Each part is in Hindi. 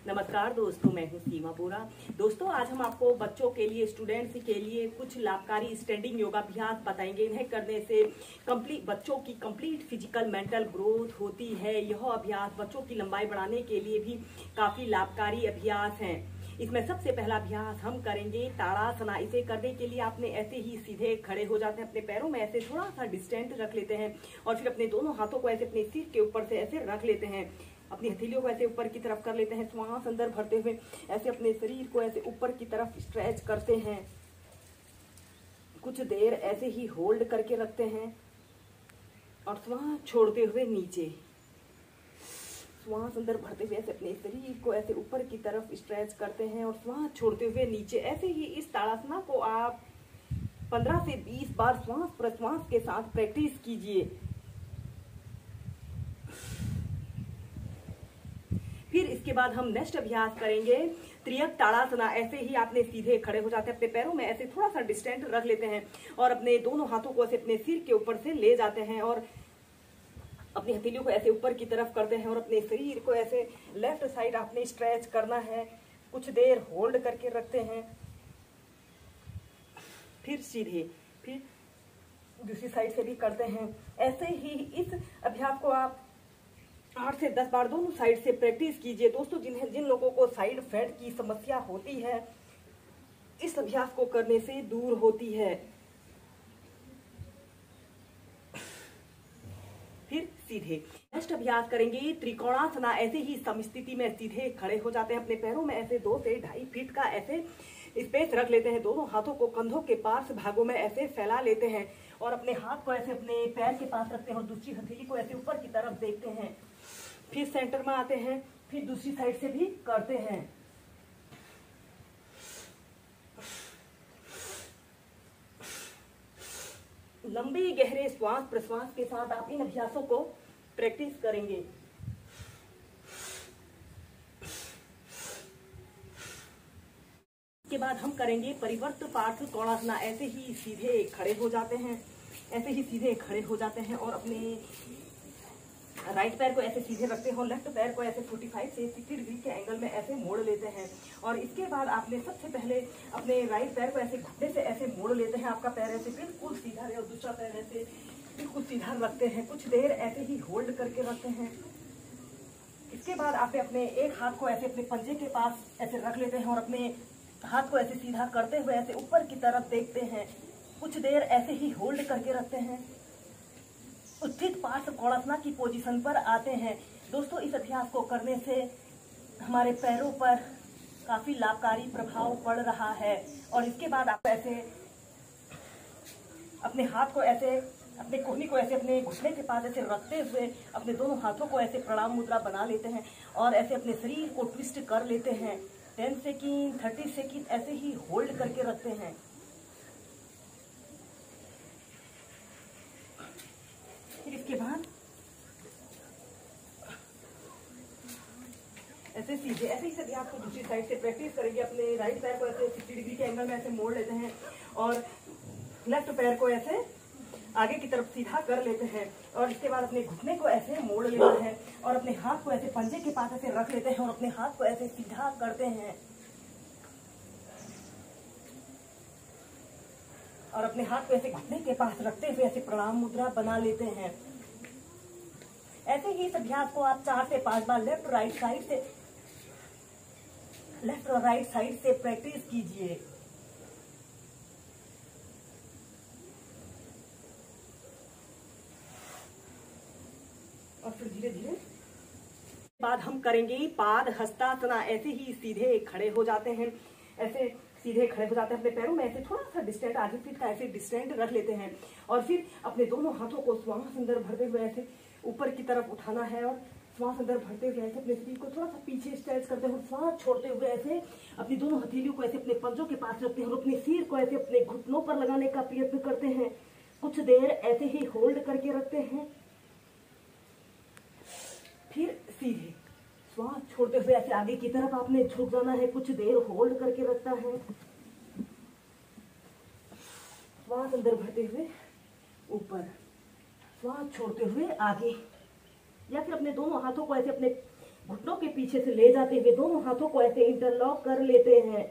नमस्कार दोस्तों, मैं हूं सीमा बोरा। दोस्तों, आज हम आपको बच्चों के लिए, स्टूडेंट्स के लिए कुछ लाभकारी स्टैंडिंग योगाभ्यास बताएंगे। इन्हें करने से बच्चों की कंप्लीट फिजिकल मेंटल ग्रोथ होती है। यह अभ्यास बच्चों की लंबाई बढ़ाने के लिए भी काफी लाभकारी अभ्यास है। इसमें सबसे पहला अभ्यास हम करेंगे ताड़ासना। इसे करने के लिए आपने ऐसे ही सीधे खड़े हो जाते हैं, अपने पैरों में ऐसे थोड़ा सा डिस्टेंट रख लेते हैं और फिर अपने दोनों हाथों को ऐसे अपने सिर के ऊपर से ऐसे रख लेते हैं। अपनी हथेलियों को ऐसे ऊपर की तरफ कर लेते हैं। श्वास अंदर भरते हुए ऐसे अपने शरीर को ऐसे ऊपर की तरफ स्ट्रेच करते हैं। कुछ देर ऐसे ही होल्ड करके रखते हैं और श्वास छोड़ते हुए नीचे। श्वास अंदर भरते हुए ऐसे अपने शरीर को ऐसे ऊपर की तरफ स्ट्रेच करते हैं और श्वास छोड़ते हुए नीचे। ऐसे ही इस ताड़ासना को आप 15 से 20 बार श्वास प्रश्वास के साथ प्रैक्टिस कीजिए। फिर इसके बाद हम नेक्स्ट अभ्यास करेंगे त्रियक ताड़ासना। ऐसे ही आपने सीधे खड़े हो जाते हैं, अपने पैरों में ऐसे थोड़ा सा डिस्टेंट रख लेते हैं और अपने दोनों हाथों को ऐसे अपने सिर के ऊपर से ले जाते हैं और अपनी हथेलियों को ऐसे ऊपर की तरफ करते हैं और अपने शरीर को ऐसे लेफ्ट साइड आपने स्ट्रेच करना है। कुछ देर होल्ड करके रखते हैं, फिर सीधे, फिर दूसरी साइड से भी करते हैं। ऐसे ही इस अभ्यास को आप 8 से 10 बार दोनों साइड से प्रैक्टिस कीजिए। दोस्तों, जिन लोगों को साइड फैट की समस्या होती है, इस अभ्यास को करने से दूर होती है। फिर सीधे नेक्स्ट अभ्यास करेंगे त्रिकोणासना। ऐसे ही समस्थिति में सीधे खड़े हो जाते हैं, अपने पैरों में ऐसे 2 से 2.5 फीट का ऐसे स्पेस रख लेते हैं। दोनों हाथों को कंधों के पार्श्व भागों में ऐसे फैला लेते हैं और अपने हाथ को ऐसे अपने पैर के पास रखते हैं और दूसरी हथेली को ऐसे ऊपर की तरफ देखते हैं। फिर सेंटर में आते हैं, फिर दूसरी साइड से भी करते हैं। लंबे गहरे श्वास प्रश्वास के साथ आप इन अभ्यासों को प्रैक्टिस करेंगे। इसके बाद हम करेंगे परिवर्त पार्श्व कोणासना। ऐसे ही सीधे खड़े हो जाते हैं, ऐसे ही सीधे खड़े हो जाते हैं और अपने राइट पैर को ऐसे सीधे रखते हैं और लेफ्ट पैर को ऐसे 45 से 60 डिग्री के एंगल में ऐसे मोड़ लेते हैं। और इसके बाद आपने सबसे पहले अपने राइट पैर को ऐसे घुटने से ऐसे मोड़ लेते हैं। आपका पैर ऐसे बिल्कुल सीधा रहे और दूसरा पैर ऐसे बिल्कुल सीधा रखते हैं। कुछ देर ऐसे ही होल्ड करके रखते हैं। इसके बाद आप अपने एक हाथ को ऐसे अपने पंजे के पास ऐसे रख लेते हैं और अपने हाथ को ऐसे सीधा करते हुए ऐसे ऊपर की तरफ देखते हैं। कुछ देर ऐसे ही होल्ड करके रखते हैं। उत्थित पार्श्व कोणासना की पोजीशन पर आते हैं। दोस्तों, इस अभ्यास को करने से हमारे पैरों पर काफी लाभकारी प्रभाव पड़ रहा है। और इसके बाद आप ऐसे अपने हाथ को ऐसे अपने कोहनी को ऐसे अपने घुटने के पास ऐसे रखते हुए अपने दोनों हाथों को ऐसे प्रणाम मुद्रा बना लेते हैं और ऐसे अपने शरीर को ट्विस्ट कर लेते हैं। 10 सेकेंड 30 सेकेंड ऐसे ही होल्ड करके रखते हैं। फिर इसके बाद ऐसे सीधे ऐसे ही सभी आपको दूसरी साइड से प्रैक्टिस करेंगे। अपने राइट पैर को ऐसे 60 डिग्री के एंगल में ऐसे मोड़ लेते हैं और लेफ्ट पैर को ऐसे आगे की तरफ सीधा कर लेते हैं और इसके बाद अपने घुटने को ऐसे मोड़ लेते हैं और अपने हाथ को ऐसे पंजे के पास ऐसे रख लेते हैं और अपने हाथ को ऐसे सीधा करते हैं और अपने हाथ को ऐसे घुटने के पास रखते हुए ऐसे प्रणाम मुद्रा बना लेते हैं। ऐसे ही इस अभ्यास को आप 4 से 5 बार लेफ्ट और राइट साइड से प्रैक्टिस कीजिए। और फिर धीरे धीरे बाद हम करेंगे पाद हस्तासना। ऐसे ही सीधे खड़े हो जाते हैं, ऐसे सीधे खड़े हो जाते हैं। अपने पैरों में ऐसे थोड़ा सा डिस्टेंट, आधे फीट का ऐसे डिस्टेंट रख लेते हैं और फिर अपने दोनों हाथों को श्वास अंदर भरते हुए ऐसे ऊपर की तरफ उठाना है और श्वास अंदर भरते हुए ऐसे अपने शरीर को थोड़ा सा पीछे स्ट्रेच करते हैं। श्वास छोड़ते हुए ऐसे अपनी दोनों हथेलियों को ऐसे अपने पंजों के पास रखते हैं और अपने सिर को ऐसे अपने घुटनों पर लगाने का प्रयत्न करते हैं। कुछ देर ऐसे ही होल्ड करके रखते हैं, फिर सीधे श्वास छोड़ते हुए ऐसे आगे की तरफ आपने झुक जाना है। कुछ देर होल्ड करके रखता है, श्वास अंदर भरते हुए ऊपर, श्वास छोड़ते हुए आगे, या फिर अपने दोनों हाथों को ऐसे अपने घुटनों के पीछे से ले जाते हुए दोनों हाथों को ऐसे इंटरलॉक कर लेते हैं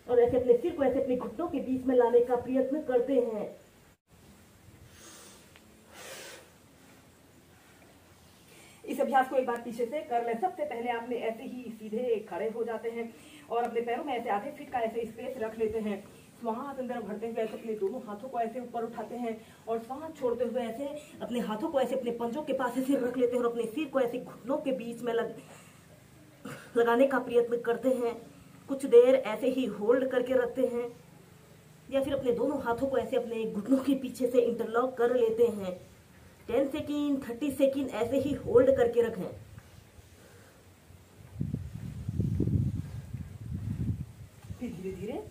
और ऐसे अपने सिर को ऐसे अपने घुटनों के बीच में लाने का प्रयत्न करते हैं। इस अभ्यास को एक बार पीछे से कर लें। सबसे पहले आपने ऐसे ही सीधे खड़े हो जाते हैं और अपने पैरों में ऐसे आधे फीट का ऐसे स्पेस रख लेते हैं। श्वास अंदर भरते हुए ऐसे अपने दोनों हाथों को ऐसे ऊपर उठाते हैं और श्वास छोड़ते हुए ऐसे अपने हाथों को ऐसे अपने पंजों के पास ऐसे रख लेते हैं और अपने सिर को ऐसे घुटनों के बीच में लगाने का प्रयत्न करते हैं। कुछ देर ऐसे ही होल्ड करके रखते हैं या फिर अपने दोनों हाथों को ऐसे अपने घुटनों के पीछे से इंटरलॉक कर लेते हैं। 10 सेकेंड 30 सेकेंड ऐसे ही होल्ड करके रखें। फिर धीरे धीरे